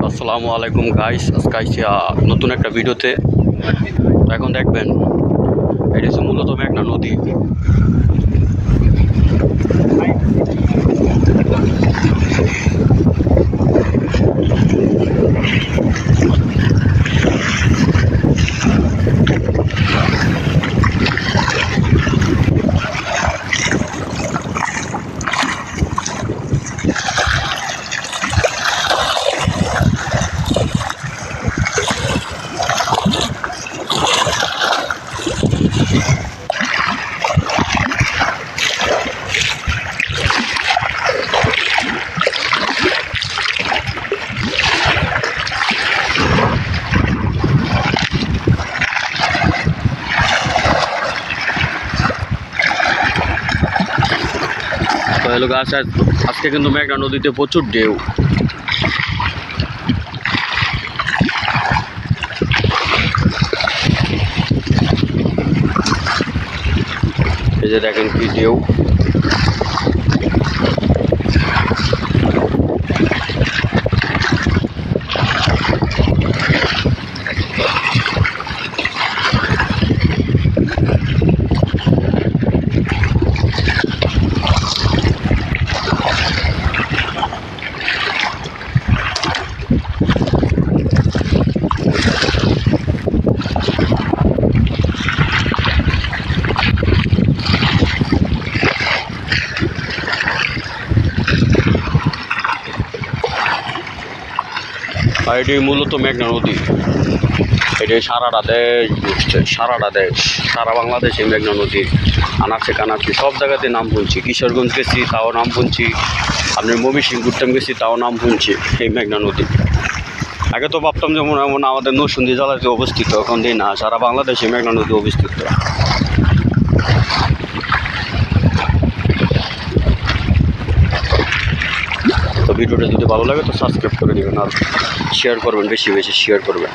আসসালামু আলাইকুম গাইস, আজকে আইছি নতুন একটা ভিডিওতে। তো এখন দেখবেন এটা হচ্ছে মূলত মেঘনা নদী। তো হলো গাছ, আজকে কিন্তু মেঘনা নদীতে প্রচুর ঢেউ। এই যে দেখেন কি ঢেউ। আর এটি মূলত মেঘনা নদী। এটি সারাটা দেশ সারা বাংলাদেশে মেঘনা নদী আনাচে কানাচে সব জায়গাতে নাম শুনছি। কিশোরগঞ্জ গেছি তাও নাম শুনছি, আপনি ময়মনসিংহ ঘুরতে গেছি তাও নাম শুনছি এই মেঘনা নদী। আগে তো ভাবতাম যেমন এমন আমাদের নরসিংদী জেলাতে অবস্থিত, এখন দিই না সারা বাংলাদেশে মেঘনা নদী অবস্থিত। তো ভিডিওটা যদি ভালো লাগে তো সাবস্ক্রাইব করে দেবেন আর শেয়ার করবেন, বেশি বেশি শেয়ার করবেন।